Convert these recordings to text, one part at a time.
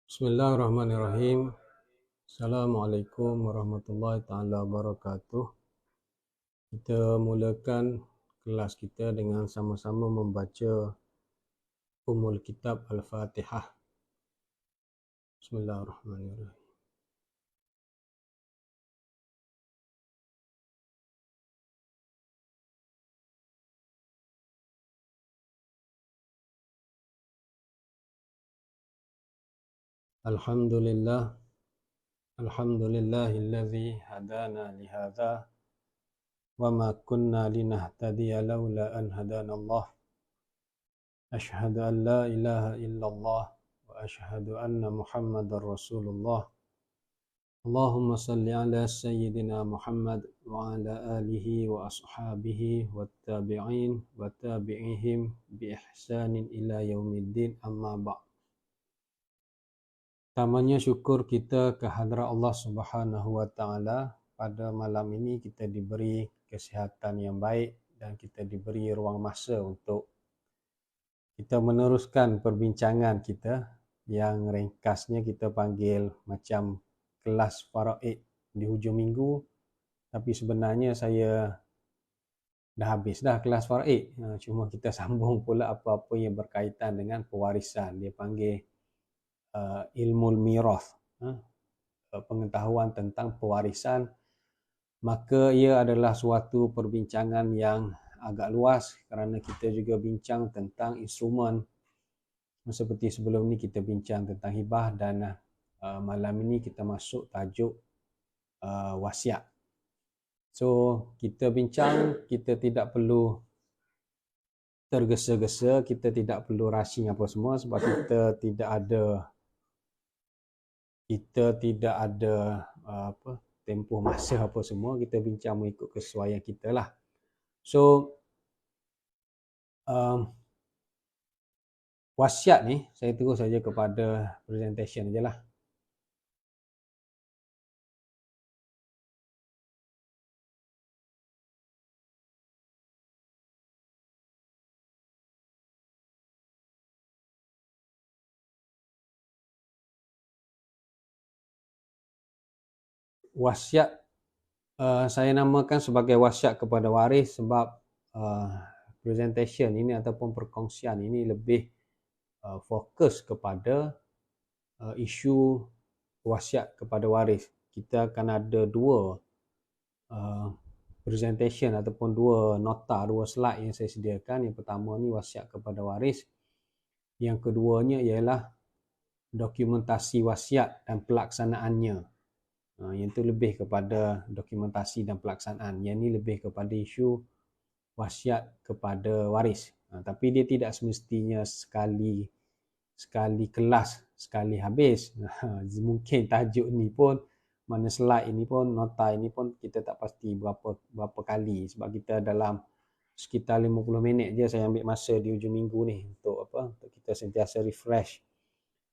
Bismillahirrahmanirrahim. Assalamualaikum warahmatullahi taala wabarakatuh. Kita mulakan kelas kita dengan sama-sama membaca Ummul Kitab Al-Fatihah. Bismillahirrahmanirrahim. Alhamdulillah. Alhamdulillahilladzi hadana lihadza wa ma kunna linahtadiya laula an hadanallah. Asyhadu an la ilaha illallah wa asyhadu anna Muhammadar Rasulullah. Allahumma salli ala Sayyidina Muhammad wa ala alihi wa ashabihi wa tabi'in wa tabi'ihim bi ihsanin ila yaumiddin, amma ba'. Pertamanya syukur kita kehadrat Allah Subhanahu wa taala. Pada malam ini kita diberi kesihatan yang baik dan kita diberi ruang masa untuk kita meneruskan perbincangan kita yang ringkasnya kita panggil macam kelas faraid di hujung minggu, tapi sebenarnya saya dah habis dah kelas faraid. Cuma kita sambung pula apa-apa yang berkaitan dengan pewarisan. Dia panggil ilmul mirath, pengetahuan tentang pewarisan. Maka ia adalah suatu perbincangan yang agak luas kerana kita juga bincang tentang instrumen. Seperti sebelum ni kita bincang tentang hibah, dan malam ini kita masuk tajuk wasiat. So kita bincang, kita tidak perlu tergesa-gesa, kita tidak perlu rushing apa semua, sebab kita tidak ada tempoh masa apa semua. Kita bincang mengikut kesesuaian kita lah. So wasiat ni saya terus saja kepada presentation je lah. Wasiat saya namakan sebagai wasiat kepada waris sebab presentation ini ataupun perkongsian ini lebih fokus kepada isu wasiat kepada waris. Kita akan ada dua presentation ataupun dua nota, dua slide yang saya sediakan. Yang pertama ni wasiat kepada waris. Yang keduanya ialah dokumentasi wasiat dan pelaksanaannya. Yang itu lebih kepada dokumentasi dan pelaksanaan. Yang ini lebih kepada isu wasiat kepada waris. Tapi dia tidak semestinya sekali kelas, sekali habis. Mungkin tajuk ni pun, mana slide ini pun, nota ini pun kita tak pasti berapa kali, sebab kita dalam sekitar 50 minit je saya ambil masa di hujung minggu ni untuk untuk kita sentiasa refresh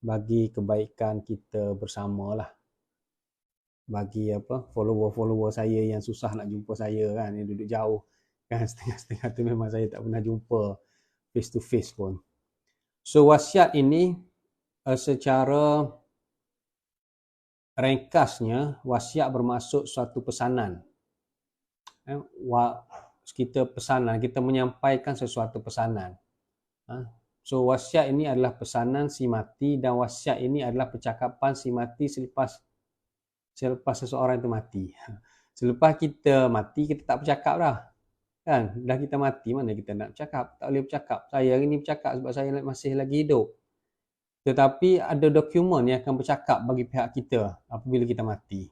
bagi kebaikan kita bersama lah. Bagi follower-follower saya yang susah nak jumpa saya kan, yang duduk jauh kan, setengah-setengah tu memang saya tak pernah jumpa face to face pun. So wasiat ini secara ringkasnya, wasiat bermaksud suatu pesanan. Kita pesanan, kita menyampaikan sesuatu pesanan. So wasiat ini adalah pesanan si mati, dan wasiat ini adalah percakapan si mati selepas seseorang itu mati. Selepas kita mati, kita tak bercakap dah. Kan? Dah kita mati, mana kita nak bercakap? Tak boleh bercakap. Saya hari ni bercakap sebab saya masih lagi hidup. Tetapi ada dokumen yang akan bercakap bagi pihak kita apabila kita mati.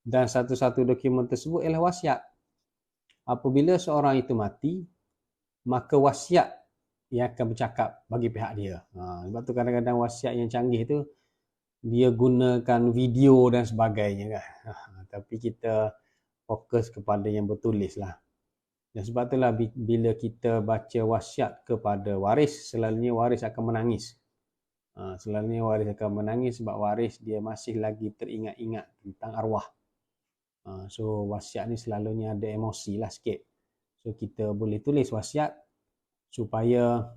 Dan satu-satu dokumen tersebut ialah wasiat. Apabila seorang itu mati, maka wasiat yang akan bercakap bagi pihak dia. Sebab tu kadang-kadang wasiat yang canggih tu dia gunakan video dan sebagainya kan. Tapi kita fokus kepada yang bertulis lah. Dan sebab itulah bila kita baca wasiat kepada waris, selalunya waris akan menangis. Selalunya waris akan menangis sebab waris dia masih lagi teringat-ingat tentang arwah. So wasiat ni selalunya ada emosi lah sikit. So kita boleh tulis wasiat supaya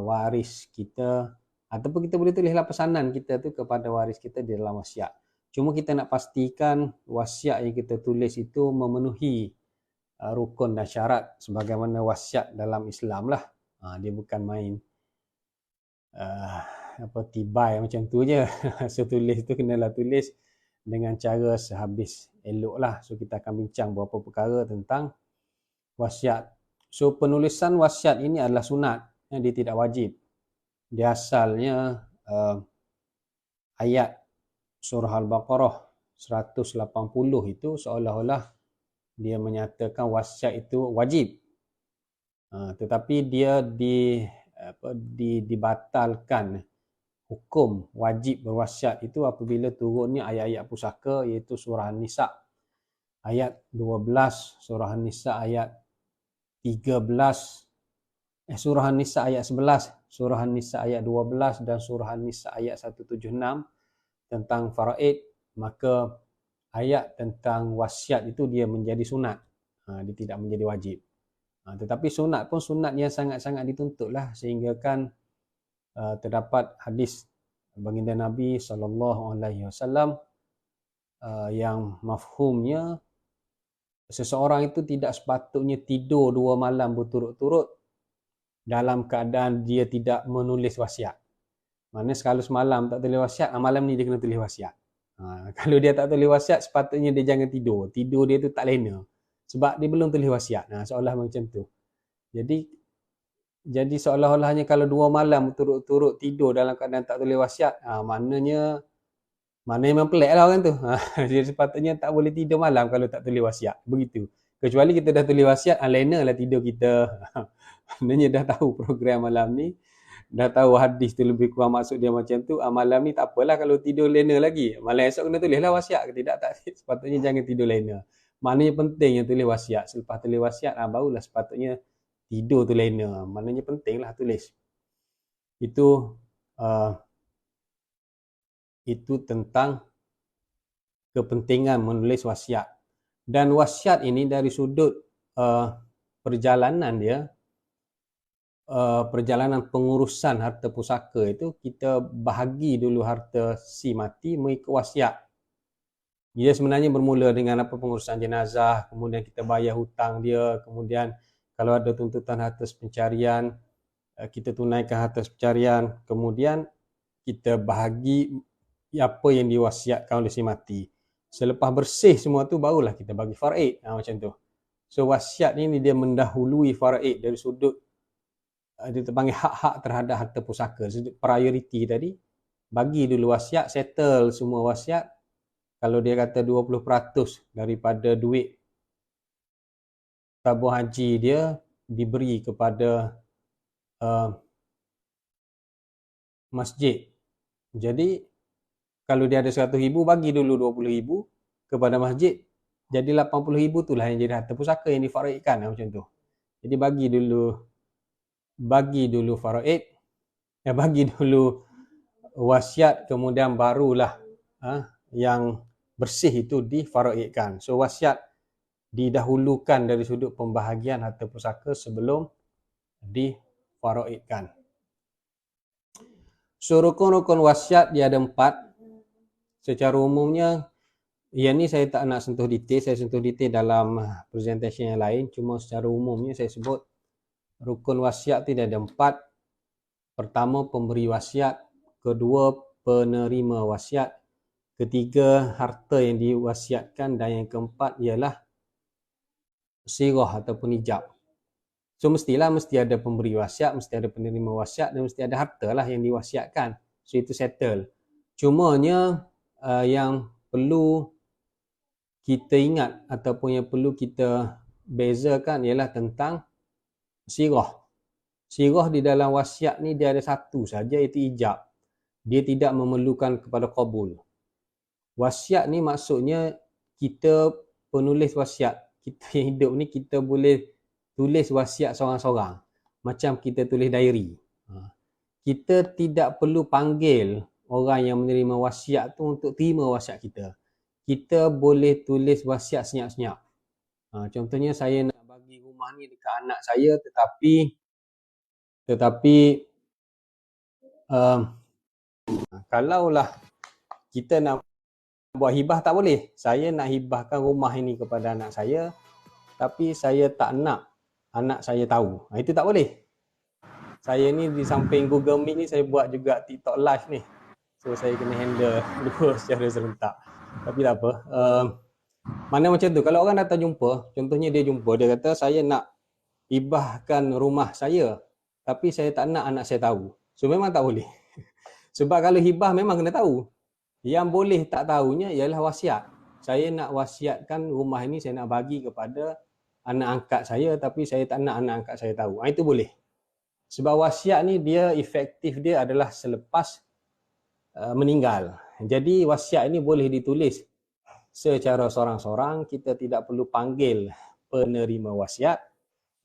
waris kita Ataupun kita boleh tulislah pesanan kita tu kepada waris kita di dalam wasiat. Cuma kita nak pastikan wasiat yang kita tulis itu memenuhi rukun dan syarat sebagaimana wasiat dalam Islam lah. Dia bukan main tibai macam tu je. So tulis tu kenalah tulis dengan cara sehabis elok lah. So kita akan bincang beberapa perkara tentang wasiat. So penulisan wasiat ini adalah sunat, dia tidak wajib. Dia asalnya ayat surah Al-Baqarah 180 itu seolah-olah dia menyatakan wasiat itu wajib. Tetapi dia dibatalkan hukum wajib berwasiat itu apabila turunnya ayat-ayat pusaka, iaitu surah An-Nisa ayat 12, surah An-Nisa ayat 13, surah An-Nisa ayat 11, surah An-Nisa ayat 12 dan surah An-Nisa ayat 176 tentang faraid. Maka ayat tentang wasiat itu dia menjadi sunat, dia tidak menjadi wajib. Tetapi sunat pun sunat yang sangat-sangat dituntut lah, sehingga kan terdapat hadis baginda Nabi SAW yang mafhumnya seseorang itu tidak sepatutnya tidur 2 malam berturut-turut dalam keadaan dia tidak menulis wasiat. Maknanya kalau semalam tak tulis wasiat, malam ni dia kena tulis wasiat. Kalau dia tak tulis wasiat, sepatutnya dia jangan tidur. Tidur dia tu tak lena sebab dia belum tulis wasiat. Seolah macam tu. Jadi seolah-olahnya kalau 2 malam berturut-turut tidur dalam keadaan tak tulis wasiat, maknanya memang pelik lah orang tu. Jadi sepatutnya tak boleh tidur malam kalau tak tulis wasiat. Begitu. Kecuali kita dah tulis wasiat, lena lah tidur kita. Maknanya dah tahu program malam ni, dah tahu hadis tu lebih kurang maksud dia macam tu. Malam ni tak apalah kalau tidur lena lagi. Malam esok kena tulis lah wasiat ke tidak? Tak, sepatutnya jangan tidur lena. Maknanya penting yang tulis wasiat. Selepas tulis wasiat, barulah sepatutnya tidur tu lena. Maknanya penting lah tulis. Itu tentang kepentingan menulis wasiat. Dan wasiat ini dari sudut perjalanan dia, perjalanan pengurusan harta pusaka itu, kita bahagi dulu harta si mati mengikut wasiat. Dia sebenarnya bermula dengan pengurusan jenazah, kemudian kita bayar hutang dia, kemudian kalau ada tuntutan harta pencarian, kita tunaikan harta pencarian, kemudian kita bahagi apa yang diwasiatkan oleh si mati. Selepas bersih semua tu, barulah kita bagi faraid. Macam tu. So wasiat ni dia mendahului faraid dari sudut dia terpanggil hak-hak terhadap harta pusaka. Priority tadi, bagi dulu wasiat, settle semua wasiat. Kalau dia kata 20% daripada duit tabung haji dia diberi kepada masjid. Jadi kalau dia ada 100,000, bagi dulu 20,000 kepada masjid. Jadi 80,000 itulah yang jadi harta pusaka yang difaraidkan, macam tu. Jadi bagi dulu faraid, bagi dulu wasiat, kemudian barulah yang bersih itu difaraidkan. So wasiat didahulukan dari sudut pembahagian harta pusaka sebelum difaraidkan. So rukun-rukun wasiat dia ada 4. Secara umumnya, yang ni saya tak nak sentuh detail, saya sentuh detail dalam presentation yang lain. Cuma secara umumnya saya sebut rukun wasiat tu dia ada 4. Pertama, pemberi wasiat. Kedua, penerima wasiat. Ketiga, harta yang diwasiatkan. Dan yang keempat ialah sirah ataupun ijab. So mesti ada pemberi wasiat, mesti ada penerima wasiat, dan mesti ada harta lah yang diwasiatkan. So itu settle. Cumanya yang perlu kita ingat ataupun yang perlu kita bezakan ialah tentang sirah. Sirah di dalam wasiat ni dia ada satu saja, iaitu ijab. Dia tidak memerlukan kepada qabul. Wasiat ni maksudnya kita penulis wasiat, kita yang hidup ni kita boleh tulis wasiat seorang-seorang. Macam kita tulis diary. Kita tidak perlu panggil orang yang menerima wasiat tu untuk terima wasiat kita. Kita boleh tulis wasiat senyap-senyap. Contohnya saya nak bagi rumah ni dekat anak saya, tetapi Kalaulah kita nak buat hibah tak boleh. Saya nak hibahkan rumah ini kepada anak saya, tapi saya tak nak anak saya tahu. Itu tak boleh. Saya ni di samping Google Meet ni saya buat juga TikTok live ni. So saya kena handle dua secara serentak. Tapi tak apa. Mana macam tu. Kalau orang datang jumpa, contohnya dia jumpa, dia kata saya nak hibahkan rumah saya, tapi saya tak nak anak saya tahu. So memang tak boleh. Sebab kalau hibah memang kena tahu. Yang boleh tak tahunya ialah wasiat. Saya nak wasiatkan rumah ini saya nak bagi kepada anak angkat saya, tapi saya tak nak anak angkat saya tahu. Itu boleh. Sebab wasiat ni dia efektif dia adalah selepas meninggal. Jadi wasiat ini boleh ditulis secara sorang-sorang. Kita tidak perlu panggil penerima wasiat.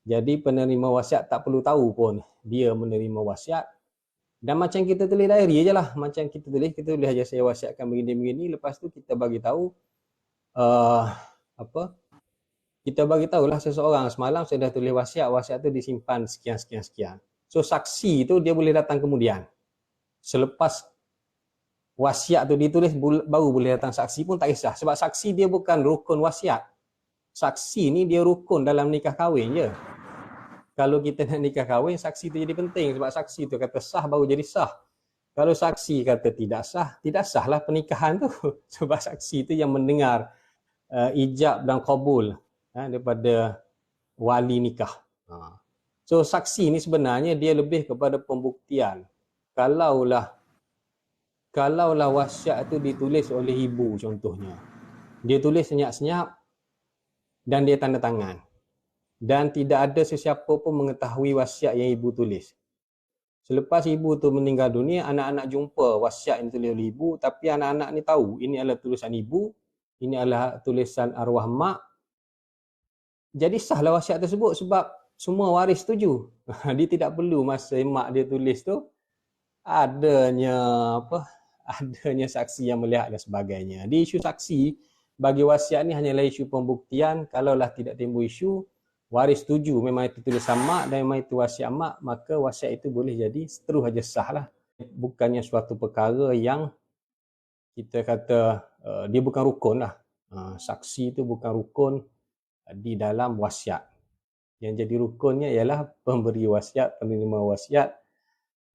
Jadi penerima wasiat tak perlu tahu pun dia menerima wasiat. Dan macam kita tulis diary je lah. Macam kita tulis aja saya wasiatkan begini-begini. Lepas tu kita bagi tahu kita bagi tahulah seseorang semalam saya dah tulis wasiat tu disimpan sekian. So saksi tu dia boleh datang kemudian. Selepas wasiat tu ditulis baru boleh datang saksi pun tak kisah. Sebab saksi dia bukan rukun wasiat. Saksi ni dia rukun dalam nikah kahwin je. Kalau kita nak nikah kahwin, saksi tu jadi penting. Sebab saksi tu kata sah baru jadi sah. Kalau saksi kata tidak sah lah pernikahan tu. Sebab saksi tu yang mendengar ijab dan qabul daripada wali nikah. So saksi ni sebenarnya dia lebih kepada pembuktian. Kalaulah wasiat tu ditulis oleh ibu contohnya. Dia tulis senyap-senyap dan dia tanda tangan. Dan tidak ada sesiapa pun mengetahui wasiat yang ibu tulis. Selepas ibu tu meninggal dunia, anak-anak jumpa wasiat yang tulis oleh ibu, tapi anak-anak ni tahu ini adalah tulisan ibu, ini adalah tulisan arwah mak. Jadi sahlah wasiat tersebut sebab semua waris setuju. Dia tidak perlu masa mak dia tulis tu adanya saksi yang melihat dan sebagainya. Di isu saksi bagi wasiat ni hanyalah isu pembuktian. Kalaulah tidak timbul isu waris setuju memang itu tulisan mak dan memang itu wasiat mak, maka wasiat itu boleh jadi terus aja sah lah. Bukannya suatu perkara yang kita kata dia bukan rukun lah. Saksi itu bukan rukun di dalam wasiat. Yang jadi rukunnya ialah pemberi wasiat, penerima wasiat,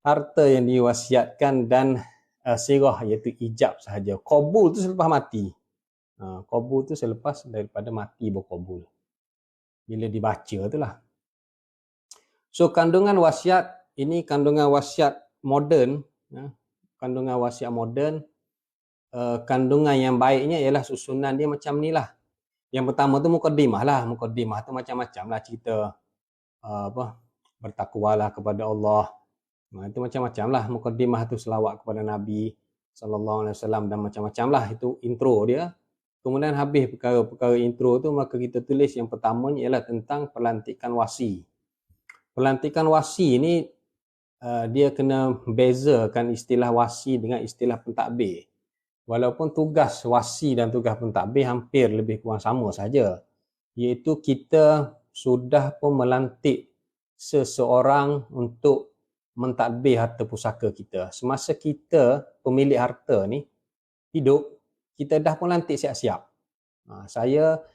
harta yang diwasiatkan dan sirah iaitu ijab sahaja. Qabul tu selepas mati. Qabul tu selepas daripada mati berqabul. Bila dibaca tu lah. So kandungan wasiat, ini kandungan wasiat moden. Kandungan wasiat moden, kandungan yang baiknya ialah susunan dia macam ni lah. Yang pertama tu mukaddimah lah. Mukaddimah tu macam-macam lah cerita bertakwalah kepada Allah. Itu macam-macam lah. Mukaddimah tu selawat kepada Nabi SAW dan macam-macam lah. Itu intro dia. Kemudian habis perkara-perkara intro tu, maka kita tulis yang pertamanya ialah tentang pelantikan wasi. Pelantikan wasi ni dia kena bezakan istilah wasi dengan istilah pentadbir. Walaupun tugas wasi dan tugas pentadbir hampir lebih kurang sama saja. Iaitu kita sudah pun melantik seseorang untuk mentadbir harta pusaka kita. Semasa kita pemilik harta ni hidup, kita dah pun lantik siap-siap.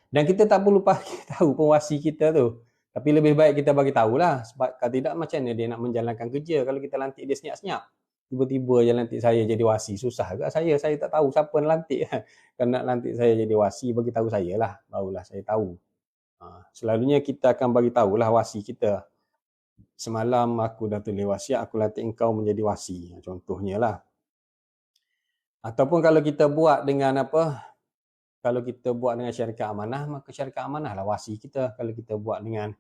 Dan kita tak perlu tahu pun wasi kita tu. Tapi lebih baik kita bagi tahulah. Sebab kalau tidak macam mana dia nak menjalankan kerja kalau kita lantik dia senyap-senyap. Tiba-tiba je lantik saya jadi wasi. Susah ke saya tak tahu siapa nak lantik. Kalau nak lantik saya jadi wasi, bagi tahu saya lah. Barulah saya tahu. Selalunya kita akan bagi tahulah wasi kita. Semalam aku dah tulis wasiat, aku lantik engkau menjadi wasi. Contohnya lah. Ataupun kalau kita buat dengan kalau kita buat dengan syarikat amanah, maka syarikat amanah lah wasi kita. Kalau kita buat dengan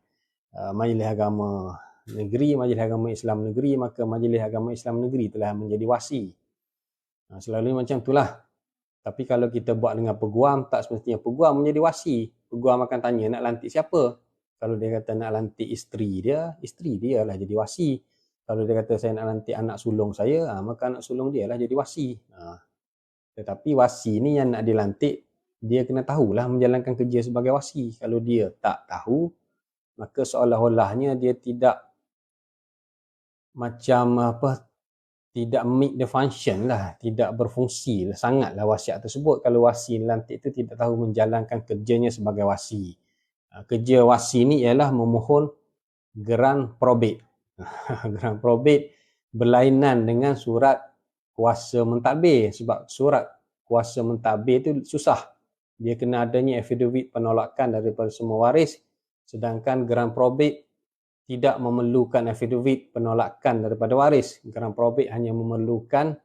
Majlis Agama Negeri, Majlis Agama Islam Negeri, maka Majlis Agama Islam Negeri telah menjadi wasi. Selalunya macam itulah. Tapi kalau kita buat dengan peguam, tak semestinya peguam menjadi wasi. Peguam akan tanya nak lantik siapa. Kalau dia kata nak lantik isteri dia lah jadi wasi. Kalau dia kata saya nak lantik anak sulung saya, maka anak sulung dia lah jadi wasi. Tetapi wasi ni yang nak dilantik, dia kena tahulah menjalankan kerja sebagai wasi. Kalau dia tak tahu, maka seolah-olahnya dia tidak tidak meet the function lah, tidak berfungsi lah, sangatlah wasiat tersebut kalau wasi lantik itu tidak tahu menjalankan kerjanya sebagai wasi. Kerja wasi ni ialah memohon geran probate. Geran probate berlainan dengan surat kuasa mentadbir, sebab surat kuasa mentadbir itu susah. Dia kena adanya affidavit penolakan daripada semua waris, sedangkan geran probate tidak memerlukan affidavit penolakan daripada waris. Geran probate hanya memerlukan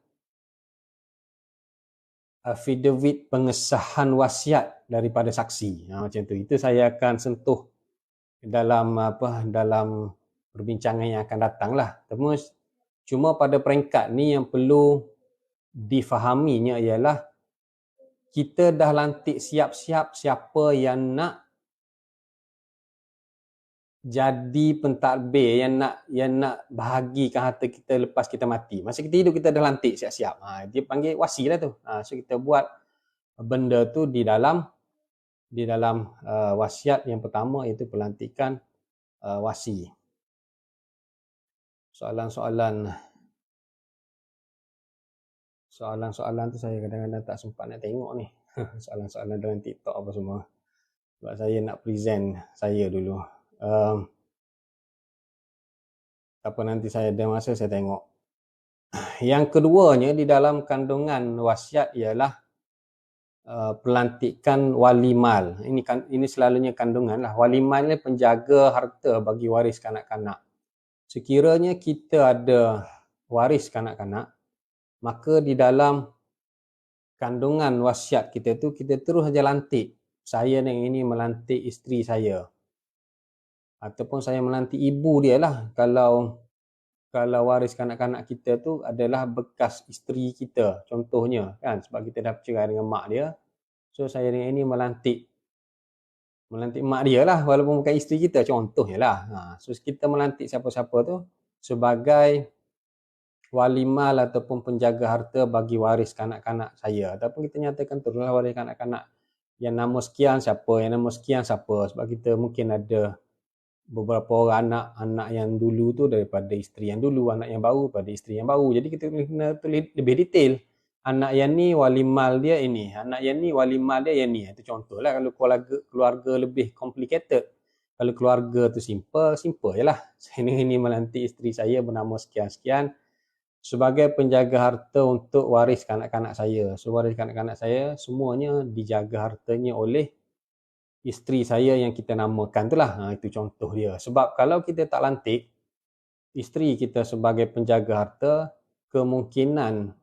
affidavit pengesahan wasiat daripada saksi. Macam tu. Itu saya akan sentuh dalam perbincangan yang akan datang lah. Cuma pada peringkat ni yang perlu difahaminya ialah kita dah lantik siap-siap siapa yang nak jadi pentadbir, yang nak bahagikan harta kita lepas kita mati. Masa kita hidup kita dah lantik siap-siap. Dia panggil wasi lah tu. So kita buat benda tu di dalam wasiat yang pertama, iaitu pelantikan wasi. Soalan-soalan tu saya kadang-kadang tak sempat nak tengok ni. Soalan-soalan dalam TikTok apa semua. Sebab saya nak present saya dulu. Apa nanti saya ada masa saya tengok. Yang keduanya di dalam kandungan wasiat ialah pelantikan wali mal. Ini selalunya kandungan lah. Wali mal ni penjaga harta bagi waris kanak-kanak. Sekiranya kita ada waris kanak-kanak, maka di dalam kandungan wasiat kita tu kita terus saja lantik. Saya yang ini melantik isteri saya. Ataupun saya melantik ibu dia lah kalau waris kanak-kanak kita tu adalah bekas isteri kita, contohnya kan, sebab kita dah bercerai dengan mak dia. So saya dengan ini melantik mak dia lah, walaupun bukan isteri kita, contohnya lah. So kita melantik siapa-siapa tu sebagai wali mal ataupun penjaga harta bagi waris kanak-kanak saya. Ataupun kita nyatakan teruslah waris kanak-kanak yang nama sekian siapa, yang nama sekian siapa, sebab kita mungkin ada beberapa orang anak yang dulu tu daripada isteri yang dulu, anak yang baru pada isteri yang baru. Jadi kita kena tulis lebih detail. Anak yang ni wali mal dia ini, anak yang ni wali mal dia yang ni. Itu contohlah. Kalau keluarga lebih complicated. Kalau keluarga tu simple je lah. Saya ini melantik isteri saya bernama sekian-sekian sebagai penjaga harta untuk waris kanak-kanak saya. So waris kanak-kanak saya semuanya dijaga hartanya oleh isteri saya yang kita namakan tu lah. Itu contoh dia. Sebab kalau kita tak lantik isteri kita sebagai penjaga harta, kemungkinan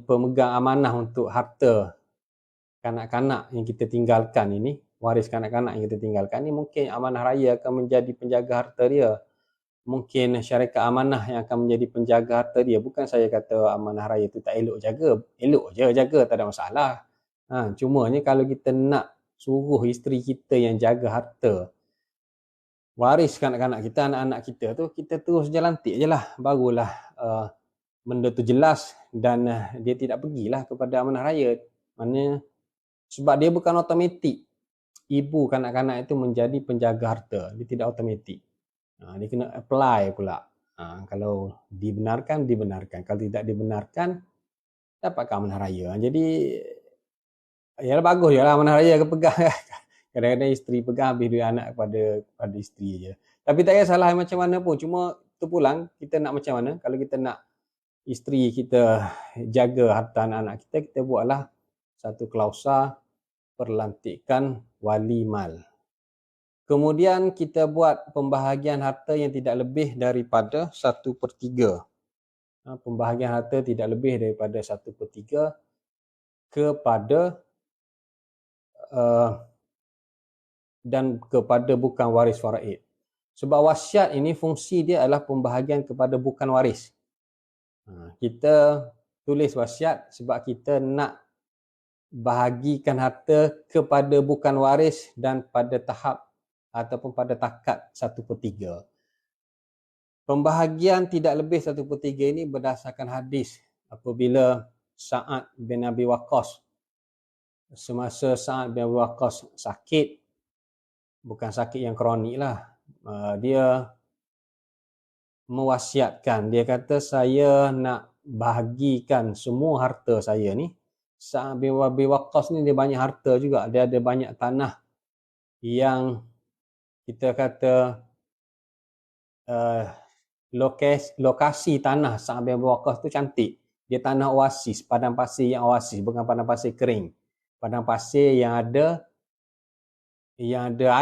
pemegang amanah untuk harta kanak-kanak yang kita tinggalkan ini, waris kanak-kanak yang kita tinggalkan ini, mungkin amanah raya akan menjadi penjaga harta dia. Mungkin syarikat amanah yang akan menjadi penjaga harta dia. Bukan saya kata amanah raya tu tak elok jaga. Elok je jaga, tak ada masalah. Cumanya kalau kita nak suruh isteri kita yang jaga harta waris kanak-kanak kita, anak-anak kita tu, kita terus je lantik je lah. Barulah benda tu jelas dan dia tidak pergilah kepada amanah raya. Maknanya sebab dia bukan automatik ibu kanak-kanak itu menjadi penjaga harta. Dia tidak automatik. Dia kena apply pula. Kalau dibenarkan. Kalau tidak dibenarkan, dapatkan amanah raya. Jadi ya bagus je lah amanah raya pegang. Kadang-kadang isteri pegang habis duit anak kepada isteri je. Tapi tak payah salah macam mana pun. Cuma terpulang kita nak macam mana. Kalau kita nak isteri kita jaga harta anak-anak kita, kita buatlah satu klausa perlantikan wali mal. Kemudian kita buat pembahagian harta yang tidak lebih daripada 1/3. Pembahagian harta tidak lebih daripada 1/3 kepada dan kepada bukan waris faraid. Sebab wasiat ini fungsi dia adalah pembahagian kepada bukan waris. Kita tulis wasiat sebab kita nak bahagikan harta kepada bukan waris dan pada tahap ataupun pada takat 1/3. Pembahagian tidak lebih 1/3 ini berdasarkan hadis apabila Sa'ad bin Abi Waqqas, semasa Sa'ad bin Abi Waqqas sakit, bukan sakit yang kronik lah, dia mewasiatkan. Dia kata saya nak bahagikan semua harta saya ni. Sa'ad bin Abi Waqqas ni dia banyak harta juga. Dia ada banyak tanah yang kita kata lokasi tanah Sa'ad bin Abi Waqqas tu cantik. Dia tanah oasis, padang pasir yang oasis, bukan padang pasir kering. Padang pasir yang ada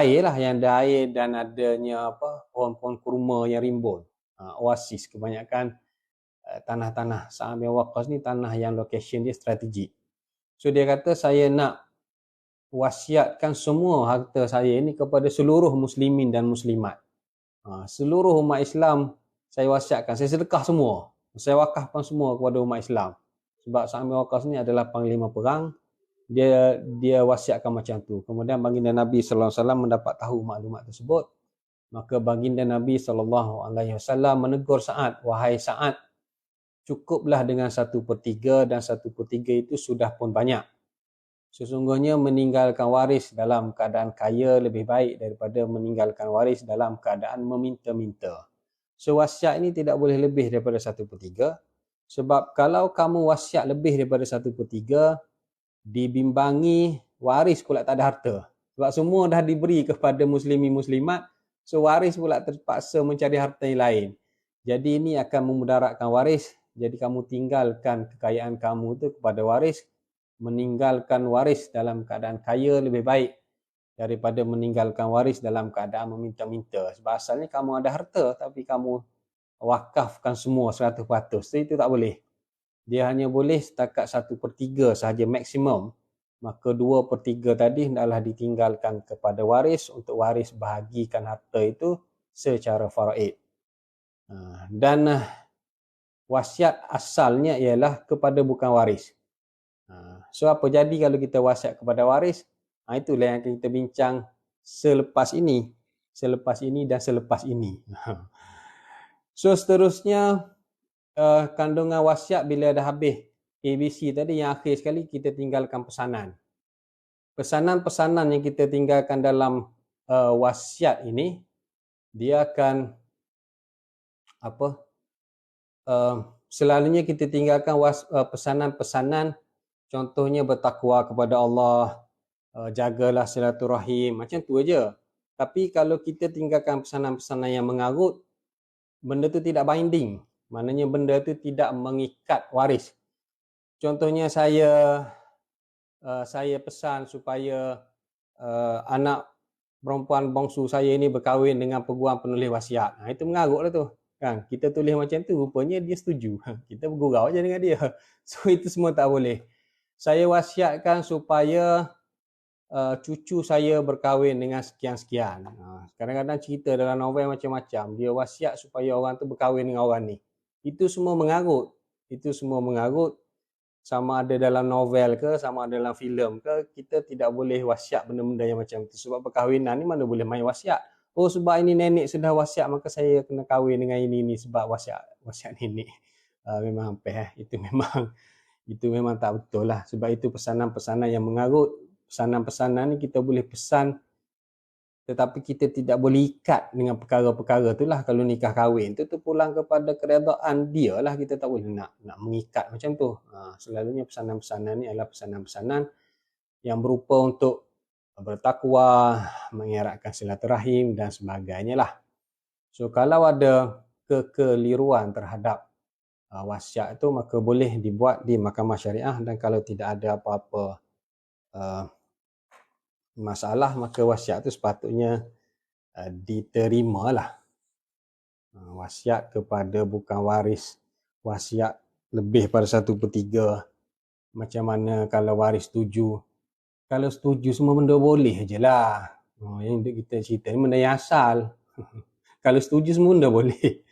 air lah, yang ada air dan adanya pohon-pohon kurma yang rimbun. Oasis kebanyakan tanah-tanah Sa'ad bin Waqqas ni tanah yang location dia strategik. So dia kata saya nak wasiatkan semua harta saya ini kepada seluruh muslimin dan muslimat. Seluruh umat Islam saya wasiatkan, saya sedekah semua. Saya wakafkan semua kepada umat Islam. Sebab Sa'ad bin Waqqas ni adalah panglima perang. Dia wasiatkan macam tu. Kemudian baginda Nabi sallallahu alaihi wasallam mendapat tahu maklumat tersebut. Maka baginda Nabi sallallahu alaihi wasallam menegur Sa'ad, wahai Sa'ad, cukuplah dengan 1/3 dan 1/3 itu sudah pun banyak. Sesungguhnya meninggalkan waris dalam keadaan kaya lebih baik daripada meninggalkan waris dalam keadaan meminta-minta. So wasiat ini tidak boleh lebih daripada 1/3. Sebab kalau kamu wasiat lebih daripada 1/3, dibimbangi waris pula tak ada harta. Sebab semua dah diberi kepada muslimin muslimat, so waris pula terpaksa mencari harta yang lain. Jadi ini akan memudaratkan waris. Jadi kamu tinggalkan kekayaan kamu tu kepada waris. Meninggalkan waris dalam keadaan kaya lebih baik daripada meninggalkan waris dalam keadaan meminta-minta. Sebab asalnya kamu ada harta tapi kamu wakafkan semua 100%. So itu tak boleh. Dia hanya boleh setakat 1/3 sahaja maksimum. Maka 2/3 tadi hendaklah ditinggalkan kepada waris untuk waris bahagikan harta itu secara faraid. Dan wasiat asalnya ialah kepada bukan waris. So apa jadi kalau kita wasiat kepada waris? Itulah yang akan kita bincang selepas ini dan selepas ini. So seterusnya kandungan wasiat bila dah habis ABC tadi, yang akhir sekali kita tinggalkan pesanan. Pesanan-pesanan yang kita tinggalkan dalam wasiat ini, dia akan selalunya kita tinggalkan pesanan-pesanan, contohnya bertakwa kepada Allah, jagalah silaturahim, macam tu aja. Tapi kalau kita tinggalkan pesanan-pesanan yang mengarut, benda tu tidak binding. Maknanya benda tu tidak mengikat waris. Contohnya saya pesan supaya anak perempuan bongsu saya ini berkahwin dengan peguam penulis wasiat. Itu mengarutlah tu. Kan? Kita tulis macam tu, rupanya dia setuju. Kita bergurau aja dengan dia. So itu semua tak boleh. Saya wasiatkan supaya cucu saya berkahwin dengan sekian-sekian. Kadang-kadang cerita dalam novel macam-macam. Dia wasiat supaya orang tu berkahwin dengan orang ni. Itu semua mengarut. Sama ada dalam novel ke, sama ada dalam filem ke, kita tidak boleh wasiat benda-benda yang macam tu. Sebab perkahwinan ni mana boleh main wasiat. Oh sebab ini nenek sudah wasiat maka saya kena kahwin dengan ini sebab wasiat nenek. Memang itu memang tak betul lah. Sebab itu pesanan-pesanan yang mengarut. Pesanan-pesanan ni kita boleh pesan tetapi kita tidak boleh ikat dengan perkara-perkara tu lah. Kalau nikah kahwin tu pulang kepada keredaan dia lah, kita tak boleh nak mengikat macam tu. Selalunya pesanan-pesanan ni adalah pesanan-pesanan yang berupa untuk bertakwa, mengeratkan silaturahim dan sebagainya lah. So kalau ada kekeliruan terhadap wasiat itu, maka boleh dibuat di mahkamah syariah, dan kalau tidak ada apa-apa masalah, maka wasiat itu sepatutnya diterima lah. Wasiat kepada bukan waris, wasiat lebih pada 1/3, macam mana kalau waris setuju? Kalau setuju semua benda boleh je lah. Yang kita cerita ni benda yang asal. Kalau setuju semua benda boleh.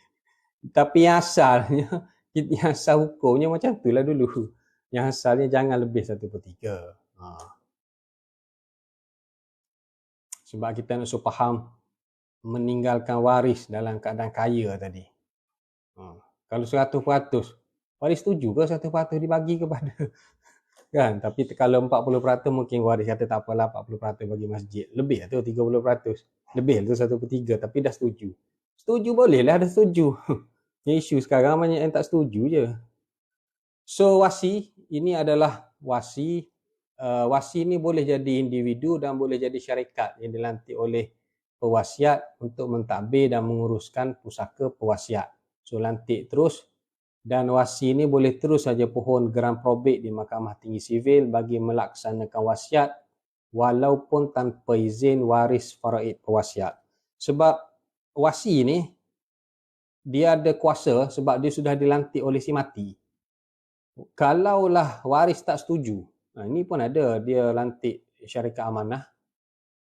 Tapi yang asalnya, yang asal hukumnya macam tu lah dulu. Yang asalnya jangan lebih 1/3. Sebab kita nak faham meninggalkan waris dalam keadaan kaya tadi. Kalau 100%, waris setuju ke 100% dibagi kepada kan? Tapi kalau 40% mungkin waris kata tak apalah, 40% bagi masjid. Lebih tu 30%. Lebih tu 1/3 tapi dah setuju. Setuju boleh lah, ada setuju. Yang isu sekarang banyak yang tak setuju je. So wasi ini adalah wasi. Wasi ni boleh jadi individu dan boleh jadi syarikat yang dilantik oleh pewasiat untuk mentadbir dan menguruskan pusaka pewasiat. So lantik terus, dan wasi ini boleh terus saja pohon geran probate di Mahkamah Tinggi Sivil bagi melaksanakan wasiat walaupun tanpa izin waris faraid pewasiat. Sebab wasi ni dia ada kuasa sebab dia sudah dilantik oleh si mati. Kalaulah waris tak setuju, ini pun ada, dia lantik syarikat amanah,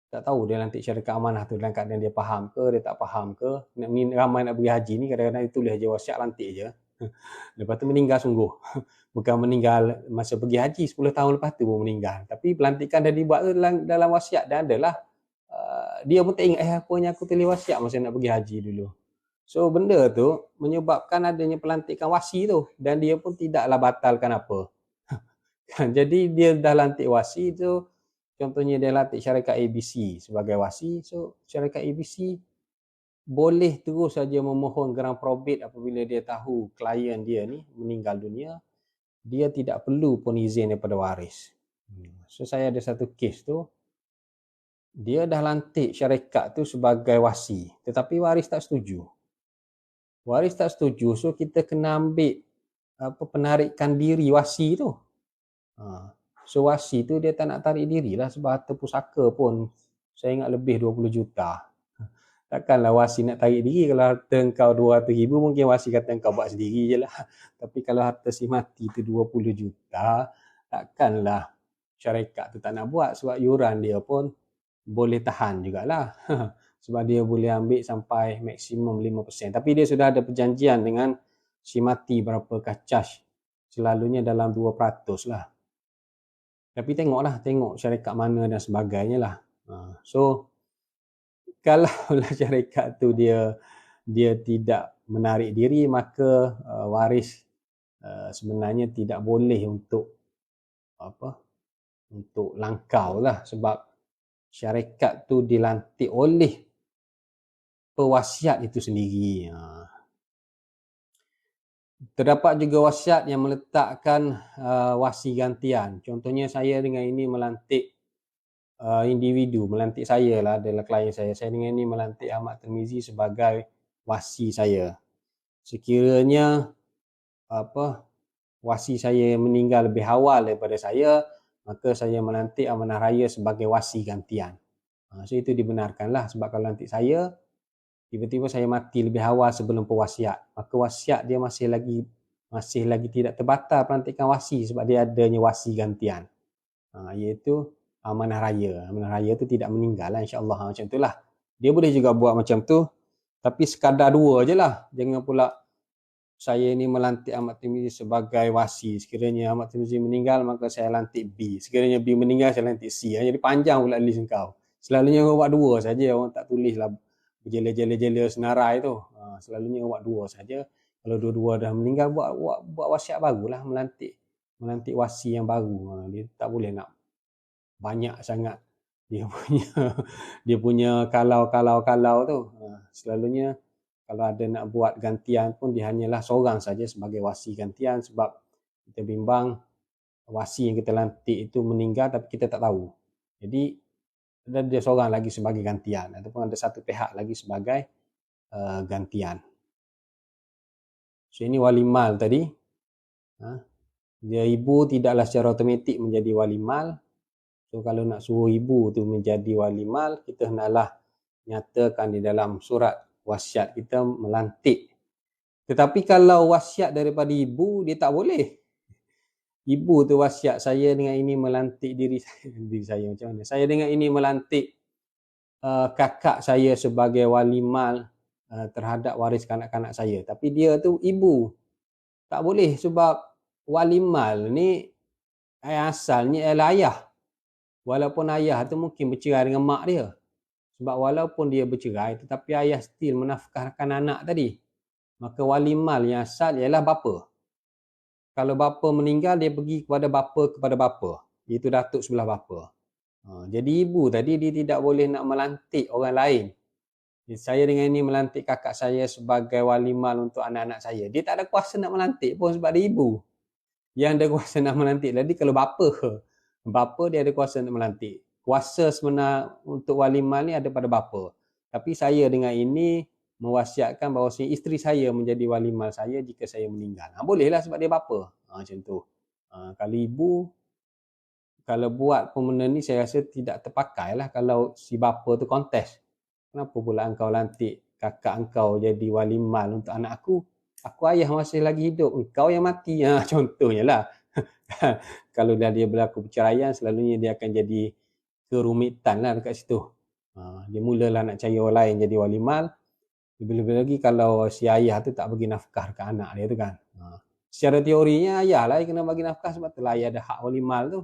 tak tahu dia lantik syarikat amanah tu dalam keadaan dia faham ke, dia tak faham ke. Ramai nak pergi haji ni kadang-kadang dia tulis je wasiat, lantik je. Lepas tu meninggal sungguh. Bukan meninggal masa pergi haji, 10 tahun lepas tu baru meninggal. Tapi pelantikan dah dibuat tu dalam wasiat dan adalah dia pun tak ingat apanya aku tulis wasiat masa nak pergi haji dulu. So benda tu menyebabkan adanya pelantikan wasi tu, dan dia pun tidaklah batalkan apa. Jadi dia dah lantik wasi tu, contohnya dia lantik syarikat ABC sebagai wasi, so syarikat ABC boleh terus saja memohon geran probate apabila dia tahu klien dia ni meninggal dunia, dia tidak perlu pun izin daripada waris. So saya ada satu kes tu, dia dah lantik syarikat tu sebagai wasi, tetapi waris tak setuju. Waris tak setuju, so kita kena ambil penarikan diri wasi tu. So wasi tu dia tak nak tarik diri lah, sebab harta pusaka pun saya ingat lebih 20 juta. Takkanlah wasi nak tarik diri. Kalau harta engkau 200,000 mungkin wasi kata engkau buat sendiri je lah. Tapi kalau harta si mati tu 20 juta, takkanlah syarikat tu tak nak buat, sebab yuran dia pun boleh tahan jugalah. Sebab dia boleh ambil sampai maksimum 5%. Tapi dia sudah ada perjanjian dengan si mati berapa charge. Selalunya dalam 2% lah. Tapi tengok syarikat mana dan sebagainya lah. So kalau lah syarikat tu dia tidak menarik diri, maka waris sebenarnya tidak boleh untuk langkau lah, sebab syarikat tu dilantik oleh pewasiat itu sendiri. Terdapat juga wasiat yang meletakkan wasi gantian. Contohnya saya dengan ini melantik individu, melantik saya lah, adalah klien saya. Saya dengan ini melantik Ahmad Tirmizi sebagai wasi saya. Sekiranya wasi saya meninggal lebih awal daripada saya, maka saya melantik amanah raya sebagai wasi gantian. So itu dibenarkan lah, sebab kalau lantik saya, tiba-tiba saya mati lebih awal sebelum pewasiat, maka wasiat dia masih lagi tidak terbatal pelantikan wasi, sebab dia adanya wasi gantian, iaitu amanah raya. Amanah raya tu tidak meninggal lah, insyaAllah. Macam itulah. Dia boleh juga buat macam tu, tapi sekadar dua je lah. Jangan pula saya ni melantik Ahmad Tirmizi sebagai wasi. Sekiranya Ahmad Tirmizi meninggal, maka saya lantik B. Sekiranya B meninggal, saya lantik C. Jadi panjang pula list engkau. Selalunya orang buat dua saja, orang tak tulis lah berjela-jela senarai tu. Selalunya buat dua saja. Kalau dua-dua dah meninggal, buat wasiat barulah, melantik wasi yang baru. Dia tak boleh nak banyak sangat dia punya kalau tu. Selalunya kalau ada nak buat gantian pun dia hanyalah seorang saja sebagai wasi gantian, sebab kita bimbang wasi yang kita lantik itu meninggal tapi kita tak tahu. Jadi dia seorang lagi sebagai gantian, ataupun ada satu pihak lagi sebagai gantian. So ini wali mal tadi. Dia ibu tidaklah secara automatik menjadi wali mal. So kalau nak suruh ibu tu menjadi wali mal, kita hendaklah nyatakan di dalam surat wasiat kita melantik. Tetapi kalau wasiat daripada ibu, dia tak boleh. Ibu tu wasiat, saya dengan ini melantik diri saya macam mana? Saya dengan ini melantik kakak saya sebagai wali mal terhadap waris kanak-kanak saya. Tapi dia tu ibu. Tak boleh, sebab wali mal ni asalnya ialah ayah. Walaupun ayah tu mungkin bercerai dengan mak dia. Sebab walaupun dia bercerai, tetapi ayah still menafkahkan anak tadi. Maka wali mal yang asal ialah bapa. Kalau bapa meninggal, dia pergi kepada bapa, iaitu datuk sebelah bapa. Jadi ibu tadi dia tidak boleh nak melantik orang lain Saya dengan ini melantik kakak saya sebagai wali mal untuk anak-anak saya. Dia tak ada kuasa nak melantik pun sebab dia ibu. Yang ada kuasa nak melantik. Jadi kalau bapa dia ada kuasa nak melantik. Kuasa sebenar untuk wali mal ni ada pada bapa. Tapi saya dengan ini mewasiatkan bahawa isteri saya menjadi wali mal saya jika saya meninggal. Bolehlah sebab dia bapa. Macam tu. Kalau ibu, kalau buat benda ni saya rasa tidak terpakai lah kalau si bapa tu kontes. Kenapa pula engkau lantik kakak engkau jadi wali mal untuk anak aku? Aku ayah masih lagi hidup, engkau yang mati. Contohnya lah. Kalau dah dia berlaku perceraian, selalunya dia akan jadi kerumitan lah dekat situ. Dia mulalah nak cari orang lain jadi wali mal. Lebih-lebih lagi kalau si ayah tu tak bagi nafkah dekat anak dia tu kan. Secara teorinya ayah lah yang kena bagi nafkah sebab tu lah ayah ada hak wali mal tu.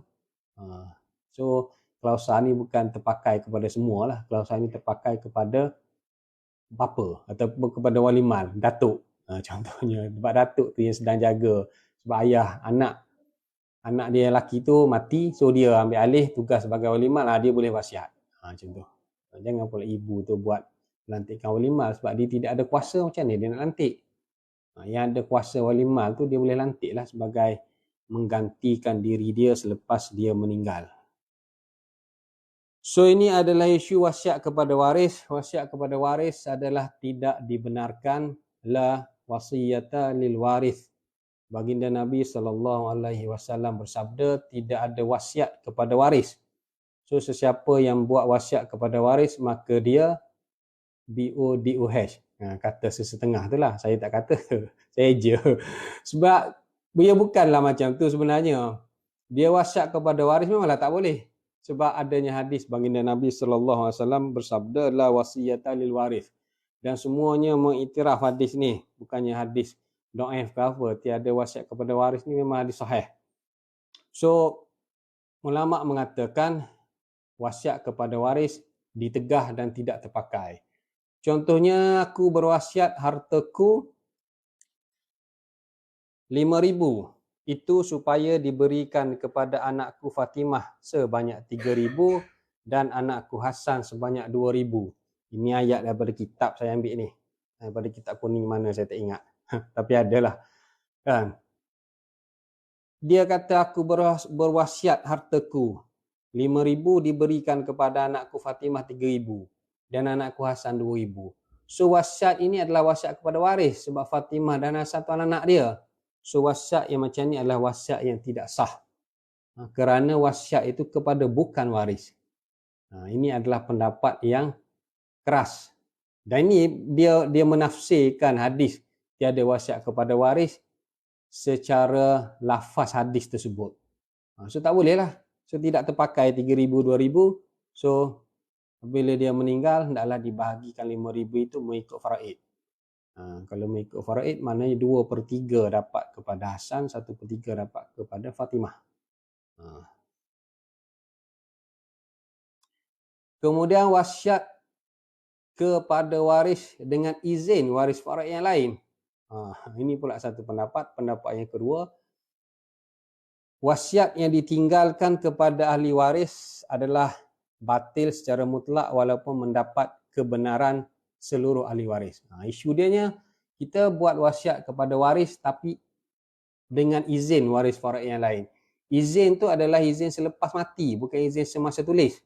So klausa ni bukan terpakai kepada semua lah. Klausa ni terpakai kepada bapa ataupun kepada wali mal, datuk. Contohnya sebab datuk tu yang sedang jaga. Sebab ayah anak dia lelaki tu mati, so dia ambil alih tugas sebagai wali mal, dia boleh wasiat. Macam tu. Jangan pula ibu tu buat lantikkan wali mal sebab dia tidak ada kuasa, macam mana dia nak lantik. Yang ada kuasa wali mal tu dia boleh lantik lah sebagai menggantikan diri dia selepas dia meninggal. So ini adalah isu wasiat kepada waris. Wasiat kepada waris adalah tidak dibenarkan, la wasiyata lil waris. Baginda Nabi SAW bersabda, tidak ada wasiat kepada waris. So sesiapa yang buat wasiat kepada waris, maka dia BODOH. Kata sesetengah tu lah, saya tak kata, saya je. Sebab dia bukanlah macam tu sebenarnya. Dia wasiat kepada waris memanglah tak boleh. Sebab adanya hadis baginda Nabi SAW bersabda, la wasiyata lil waris. Dan semuanya mengiktiraf hadis ni. Bukannya hadis dhaif ke apa. Tiada wasiat kepada waris ni memang hadis sahih. So, ulama mengatakan wasiat kepada waris ditegah dan tidak terpakai. Contohnya, aku berwasiat hartaku 5,000. Itu supaya diberikan kepada anakku Fatimah sebanyak 3,000 dan anakku Hasan sebanyak 2,000. Ini ayat daripada kitab saya ambil ni. Daripada kitab kuning mana saya tak ingat. Tapi adalah. Kan? Dia kata aku berwasiat hartaku 5,000 diberikan kepada anakku Fatimah 3,000 dan anakku Hasan 2,000. So wasiat ini adalah wasiat kepada waris sebab Fatimah dan Hasan tu anak dia. So wasiat yang macam ni adalah wasiat yang tidak sah. Kerana wasiat itu kepada bukan waris. Ini adalah pendapat yang keras. Dan ini dia menafsirkan hadis tiada wasiat kepada waris secara lafaz hadis tersebut. So tak boleh lah. So tidak terpakai 3,000, 2,000. So bila dia meninggal, hendaklah dibahagikan 5,000 itu mengikut faraid. Kalau mengikut faraid, maknanya 2/3 dapat kepada Hasan, 1/3 dapat kepada Fatimah. Kemudian wasiat kepada waris dengan izin waris faraid yang lain. Ini pula satu pendapat. Pendapat yang kedua, wasiat yang ditinggalkan kepada ahli waris adalah batil secara mutlak walaupun mendapat kebenaran seluruh ahli waris. Isu dia kita buat wasiat kepada waris tapi dengan izin waris faraid yang lain. Izin tu adalah izin selepas mati, bukan izin semasa tulis.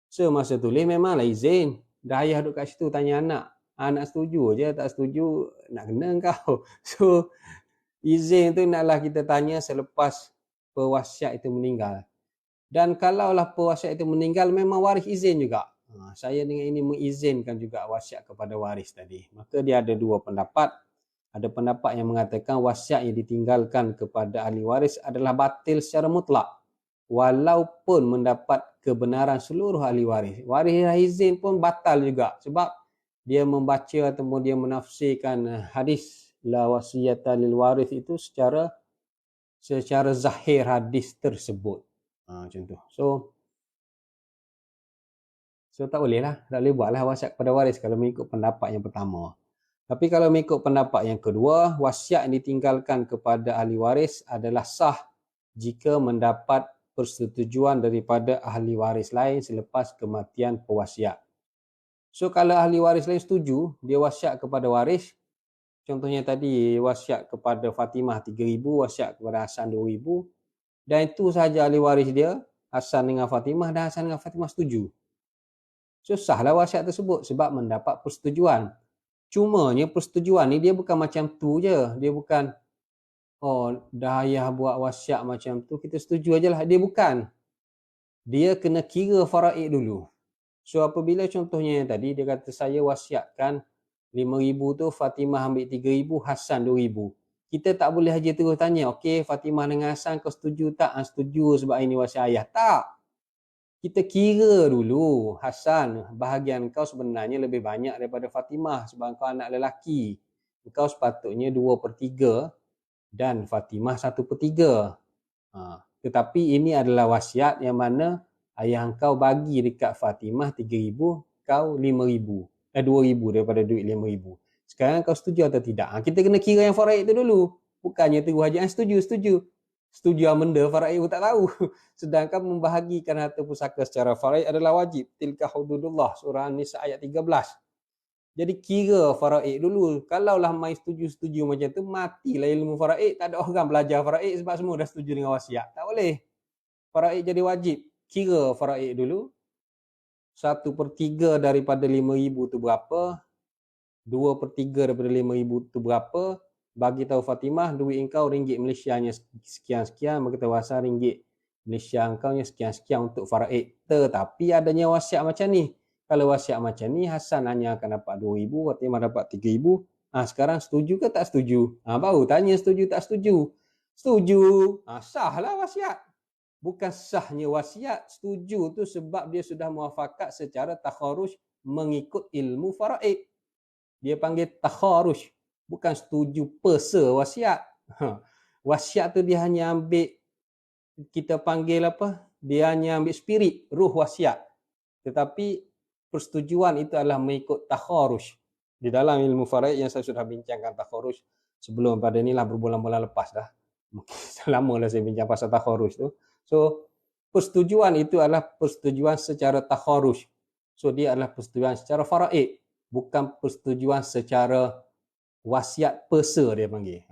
Semasa tulis memanglah izin. Dah ayah duduk kat situ tanya anak setuju je, tak setuju nak kena kau. So izin tu naklah kita tanya selepas pewasiat itu meninggal. Dan kalaulah pewasiat itu meninggal memang waris izin juga. Saya dengan ini mengizinkan juga wasiat kepada waris tadi. Maka dia ada dua pendapat. Ada pendapat yang mengatakan wasiat yang ditinggalkan kepada ahli waris adalah batil secara mutlak. Walaupun mendapat kebenaran seluruh ahli waris. Waris izin pun batal juga. Sebab dia membaca ataupun dia menafsirkan hadis la wasiyata lil waris itu secara zahir hadis tersebut. Macam tu. So tak boleh lah. Tak boleh buatlah wasiat kepada waris kalau mengikut pendapat yang pertama. Tapi kalau mengikut pendapat yang kedua, wasiat yang ditinggalkan kepada ahli waris adalah sah jika mendapat persetujuan daripada ahli waris lain selepas kematian pewasiat. So kalau ahli waris lain setuju, dia wasiat kepada waris. Contohnya tadi wasiat kepada Fatimah 3,000, wasiat kepada Hasan 2,000. Dan itu sahaja ahli waris dia, Hasan dengan Fatimah, dan Hasan dengan Fatimah setuju. So sahlah wasiat tersebut sebab mendapat persetujuan. Cumanya persetujuan ni dia bukan macam tu je. Dia bukan, oh dah ayah buat wasiat macam tu, kita setuju aje lah. Dia bukan. Dia kena kira faraid dulu. So apabila contohnya yang tadi, dia kata saya wasiatkan 5,000 tu, Fatimah ambil 3,000, Hasan 2,000. Kita tak boleh aja terus tanya, okey Fatimah dengan Hasan kau setuju tak? Setuju sebab ini wasiat ayah. Tak. Kita kira dulu, Hasan, bahagian kau sebenarnya lebih banyak daripada Fatimah sebab kau anak lelaki. Kau sepatutnya 2/3 dan Fatimah 1/3. Tetapi ini adalah wasiat yang mana ayah kau bagi dekat Fatimah 3,000, kau 5,000. 2,000 daripada duit 5,000. Sekarang kau setuju atau tidak? Kita kena kira yang faraid tu dulu. Bukannya terus aja setuju. Setuju benda faraid pun tak tahu. Sedangkan membahagikan harta pusaka secara faraid adalah wajib. Tilka hududullah, surah An-Nisa ayat 13. Jadi kira faraid dulu. Kalaulah mai setuju macam tu, matilah ilmu faraid. Tak ada orang belajar faraid sebab semua dah setuju dengan wasiat. Tak boleh. Faraid jadi wajib. Kira faraid dulu. 1/3 daripada 5,000 tu berapa? 2/3 daripada 5,000 tu berapa? Bagi tahu Fatimah, duit engkau ringgit Malaysianya sekian-sekian, bagi tahu Hasan ringgit Malaysia engkaunya sekian-sekian untuk faraid. Tetapi adanya wasiat macam ni. Kalau wasiat macam ni, Hasan hanya akan dapat 2,000, Fatimah dapat 3,000. Sekarang setuju ke tak setuju? Baru tanya setuju tak setuju. Setuju. Sahlah wasiat. Bukan sahnya wasiat, setuju tu sebab dia sudah muafakat secara takharuj mengikut ilmu faraid. Dia panggil takharuj, bukan setuju persa wasiat. Wasiat tu dia hanya ambil, kita panggil apa? Dia hanya ambil spirit, ruh wasiat. Tetapi persetujuan itu adalah mengikut takharuj. Di dalam ilmu faraid yang saya sudah bincangkan takharuj sebelum pada inilah berbulan-bulan lepas dah. Mungkin lama lah saya bincang pasal takharuj tu. So persetujuan itu adalah persetujuan secara takharuj. So dia adalah persetujuan secara faraid, bukan persetujuan secara wasiat persa dia panggil.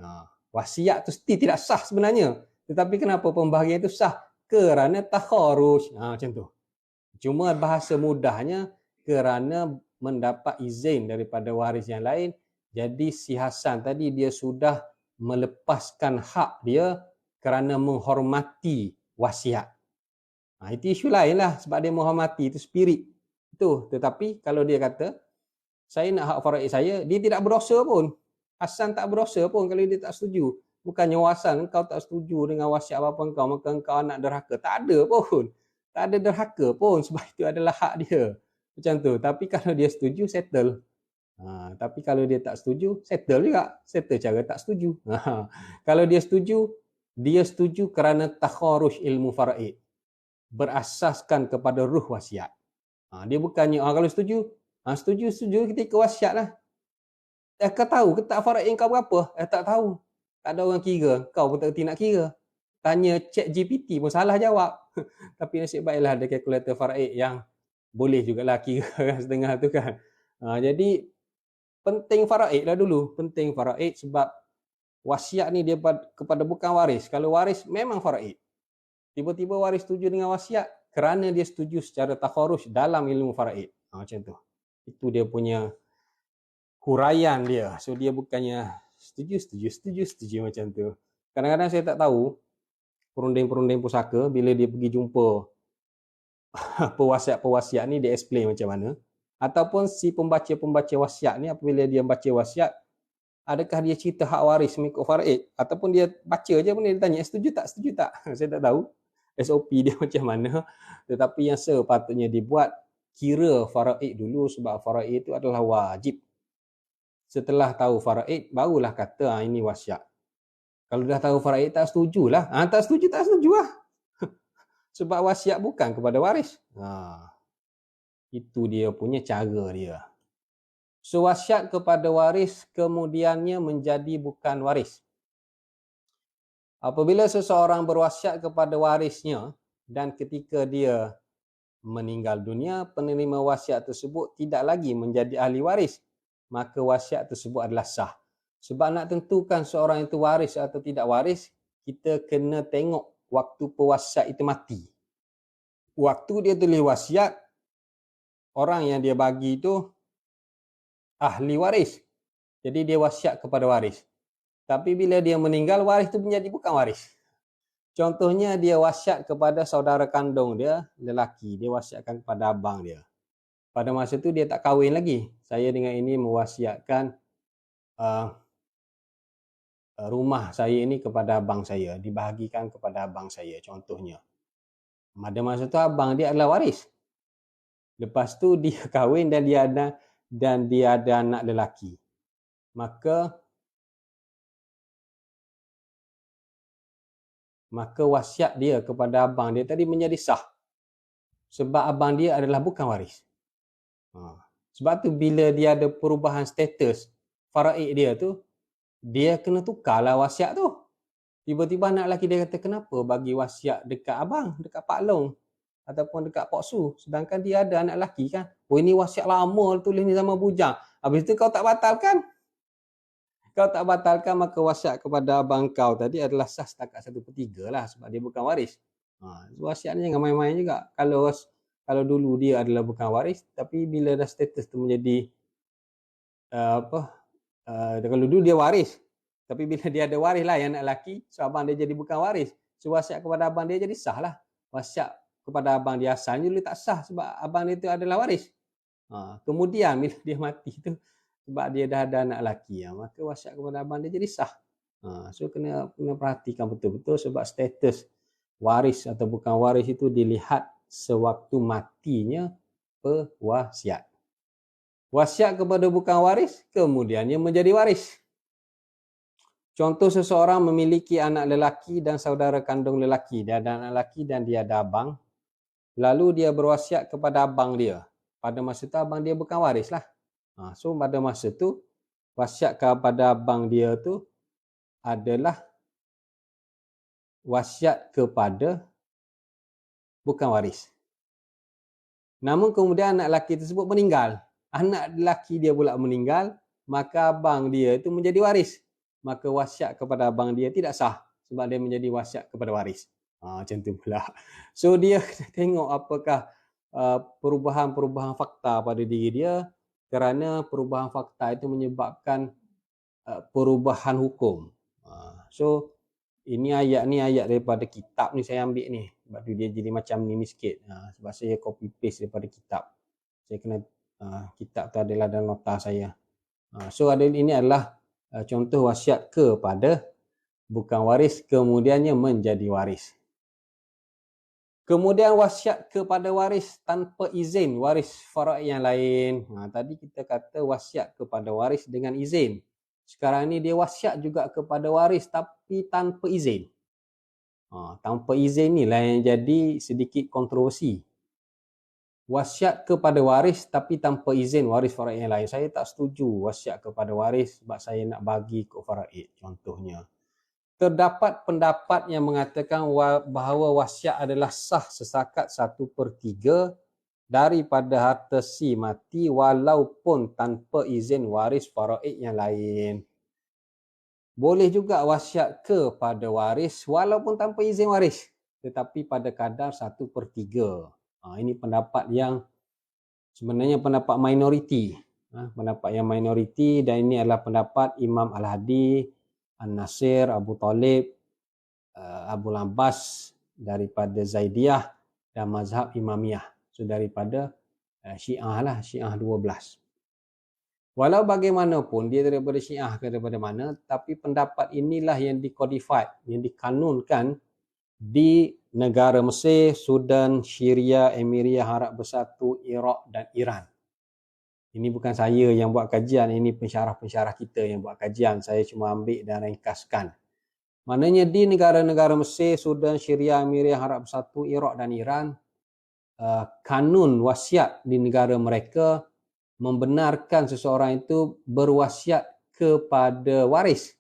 Wasiat tu tidak sah sebenarnya. Tetapi kenapa pembahagian itu sah? Kerana takharuj. Macam tu. Cuma bahasa mudahnya kerana mendapat izin daripada waris yang lain. Jadi si Hasan tadi dia sudah melepaskan hak dia kerana menghormati wasiat. Itu isu lain lah sebab dia menghormati, itu spirit. Itu. Tetapi kalau dia kata, saya nak hak faraid saya, dia tidak berdosa pun. Hasan tak berdosa pun kalau dia tak setuju. Bukannya Hasan, kau tak setuju dengan wasiat bapa kau, maka kau anak derhaka. Tak ada pun. Tak ada derhaka pun sebab itu adalah hak dia. Macam tu. Tapi kalau dia setuju, settle. Tapi kalau dia tak setuju, settle juga. Settle cara tak setuju. Kalau dia setuju kerana takharuj ilmu faraid. Berasaskan kepada ruh wasiat. Dia bukannya, kalau setuju ketika wasiat lah. Kau tahu ke tak faraid kau berapa? Tak tahu. Tak ada orang kira. Kau pun tak kerti nak kira. Tanya chat GPT pun salah jawab. Tapi nasib baiklah ada kalkulator faraid yang boleh jugalah kira setengah tu kan. Jadi penting faraid lah dulu. Penting faraid sebab wasiat ni dia kepada bukan waris. Kalau waris memang faraid. Tiba-tiba waris setuju dengan wasiat kerana dia setuju secara takharuj dalam ilmu faraid. Macam tu. Itu dia punya huraian dia. So dia bukannya setuju macam tu. Kadang-kadang saya tak tahu perunding-perunding pusaka bila dia pergi jumpa pewasiat-pewasiat ni dia explain macam mana. Ataupun si pembaca-pembaca wasiat ni apabila dia baca wasiat, adakah dia cerita hak waris mengikut faraid ataupun dia baca je pun dia tanya setuju tak? Saya tak tahu SOP dia macam mana. Tetapi yang sepatutnya dibuat, kira faraid dulu sebab faraid itu adalah wajib. Setelah tahu faraid barulah kata ini wasiat. Kalau dah tahu faraid tak setujulah. Tak setuju lah. Sebab wasiat bukan kepada waris. Itu dia punya cara dia. So wasiat kepada waris kemudiannya menjadi bukan waris. Apabila seseorang berwasiat kepada warisnya dan ketika dia meninggal dunia, penerima wasiat tersebut tidak lagi menjadi ahli waris, maka wasiat tersebut adalah sah. Sebab nak tentukan seorang itu waris atau tidak waris, kita kena tengok waktu pewasiat itu mati. Waktu dia tulis wasiat, orang yang dia bagi itu ahli waris. Jadi dia wasiat kepada waris. Tapi bila dia meninggal, waris itu menjadi bukan waris. Contohnya dia wasiat kepada saudara kandung dia, lelaki. Dia wasiatkan kepada abang dia. Pada masa itu dia tak kahwin lagi. Saya dengan ini mewasiatkan rumah saya ini kepada abang saya. Dibahagikan kepada abang saya, contohnya. Pada masa itu abang dia adalah waris. Lepas tu dia kahwin dan dia ada anak lelaki. Maka wasiat dia kepada abang dia tadi menjadi sah. Sebab abang dia adalah bukan waris. Sebab tu bila dia ada perubahan status faraid dia tu, dia kena tukarlah wasiat tu. Tiba-tiba anak lelaki dia kata, kenapa bagi wasiat dekat abang, dekat Pak Long ataupun dekat Pak Su, sedangkan dia ada anak lelaki kan. Oh, ini wasiat lama tulis ni zaman bujang. Habis tu kau tak batalkan. Kau tak batalkan, maka wasiat kepada abang kau tadi adalah sah setakat 1/3 lah, sebab dia bukan waris. Wasiat ni jangan main-main juga. Kalau dulu dia adalah bukan waris, tapi bila dah status tu menjadi kalau dulu dia waris, tapi bila dia ada waris lah yang anak lelaki, so abang dia jadi bukan waris, so wasiat kepada abang dia jadi sah lah. Wasiat kepada abang dia asalnya dulu tak sah sebab abang dia tu adalah waris. Kemudian bila dia mati tu, sebab dia dah ada anak lelaki, maka wasiat kepada abang dia jadi sah. So kena perhatikan betul-betul, sebab status waris atau bukan waris itu dilihat sewaktu matinya pewasiat. Wasiat kepada bukan waris, kemudiannya menjadi waris. Contoh, seseorang memiliki anak lelaki dan saudara kandung lelaki. Dia ada anak lelaki dan dia ada abang. Lalu dia berwasiat kepada abang dia. Pada masa itu abang dia bukan waris lah. So pada masa itu wasiat kepada abang dia tu adalah wasiat kepada bukan waris. Namun kemudian anak lelaki tersebut meninggal. Anak lelaki dia pula meninggal, maka abang dia itu menjadi waris. Maka wasiat kepada abang dia tidak sah sebab dia menjadi wasiat kepada waris. Macam tu pula. So dia tengok apakah perubahan-perubahan fakta pada diri dia, kerana perubahan fakta itu menyebabkan perubahan hukum. So ini ayat daripada kitab ni saya ambil ni. Sebab tu dia jadi macam ni sikit. Sebab saya copy paste daripada kitab. Saya kena kitab tu adalah dalam nota saya. So ini adalah contoh wasiat kepada bukan waris, kemudiannya menjadi waris. Kemudian wasiat kepada waris tanpa izin waris faraid yang lain. Tadi kita kata wasiat kepada waris dengan izin. Sekarang ni dia wasiat juga kepada waris tapi tanpa izin. Tanpa izin ni lah yang jadi sedikit kontroversi. Wasiat kepada waris tapi tanpa izin waris faraid yang lain. Saya tak setuju wasiat kepada waris sebab saya nak bagi ke faraid, contohnya. Terdapat pendapat yang mengatakan bahawa wasiat adalah sah setakat 1/3 daripada harta si mati walaupun tanpa izin waris faraid yang lain. Boleh juga wasiat kepada waris walaupun tanpa izin waris, tetapi pada kadar 1/3. Ini pendapat yang sebenarnya pendapat minoriti. Pendapat yang minoriti, dan ini adalah pendapat Imam Al-Hadi, An-Nasir, Abu Talib, Abu Abbas daripada Zaidiyah dan mazhab Imamiyah. So daripada Syiah lah, Syiah 12. Walau bagaimanapun dia daripada Syiah ke daripada mana, tapi pendapat inilah yang di-codified, yang dikanunkan di negara Mesir, Sudan, Syria, Emiria Arab Bersatu, Iraq dan Iran. Ini bukan saya yang buat kajian, ini pensyarah-pensyarah kita yang buat kajian. Saya cuma ambil dan ringkaskan. Maknanya di negara-negara Mesir, Sudan, Syria, Emiria Arab Bersatu, Iraq dan Iran, kanun wasiat di negara mereka membenarkan seseorang itu berwasiat kepada waris.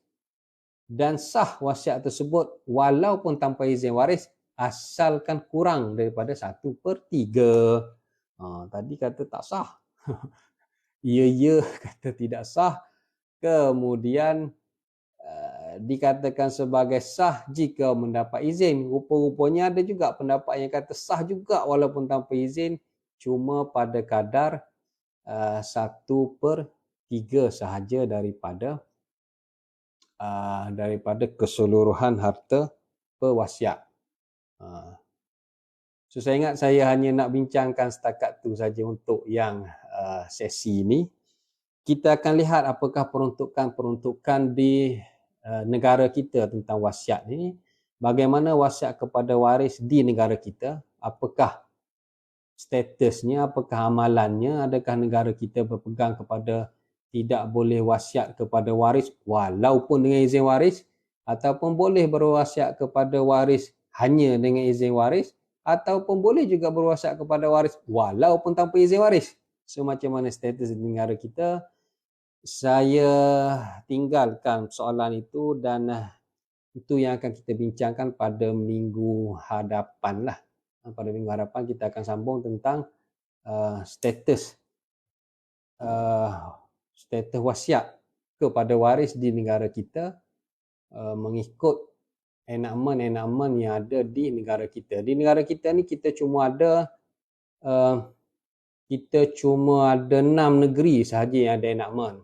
Dan sah wasiat tersebut walaupun tanpa izin waris asalkan kurang daripada 1/3. Tadi kata tak sah. Ya, kata tidak sah. Kemudian dikatakan sebagai sah jika mendapat izin. Rupa-rupanya ada juga pendapat yang kata sah juga walaupun tanpa izin, cuma pada kadar 1/3 sahaja daripada keseluruhan harta pewasiat. So saya ingat saya hanya nak bincangkan setakat tu saja untuk yang sesi ini. Kita akan lihat apakah peruntukan di negara kita tentang wasiat ini. Bagaimana wasiat kepada waris di negara kita? Apakah statusnya, apakah amalannya? Adakah negara kita berpegang kepada tidak boleh wasiat kepada waris walaupun dengan izin waris, ataupun boleh berwasiat kepada waris hanya dengan izin waris, ataupun boleh juga berwasiat kepada waris walaupun tanpa izin waris. So macam mana status di negara kita? Saya tinggalkan soalan itu dan itu yang akan kita bincangkan pada minggu hadapan lah. Pada minggu hadapan kita akan sambung tentang status wasiat kepada waris di negara kita mengikut enakmen yang ada di negara kita. Di negara kita ni kita cuma ada 6 negeri sahaja yang ada enakmen.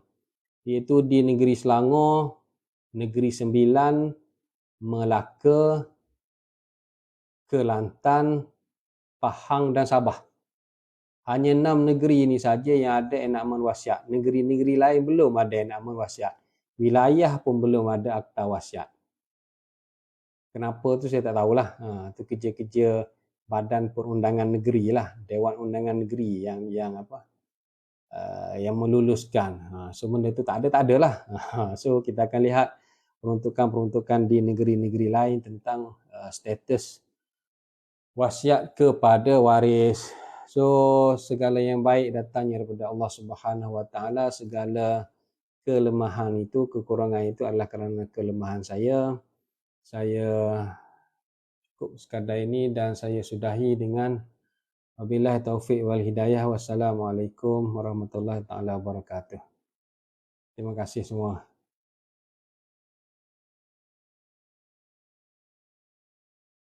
Iaitu di negeri Selangor, Negeri Sembilan, Melaka, Kelantan, Pahang dan Sabah. Hanya 6 negeri ini saja yang ada enakmen wasiat. Negeri-negeri lain belum ada enakmen wasiat. Wilayah pun belum ada akta wasiat. Kenapa tu saya tak tahulah. Itu kerja-kerja Badan Perundangan Negeri lah, Dewan Undangan Negeri yang meluluskan. So benda tu tak ada lah. So kita akan lihat peruntukan-peruntukan di negeri-negeri lain tentang status wasiat kepada waris. So segala yang baik datangnya daripada Allah Subhanahu Wa Taala. Segala kelemahan itu, kekurangan itu adalah kerana kelemahan saya. Saya cukup sekadar ini dan saya sudahi dengan wabillahi taufiq wal hidayah. Wassalamualaikum warahmatullahi taala wabarakatuh. Terima kasih semua.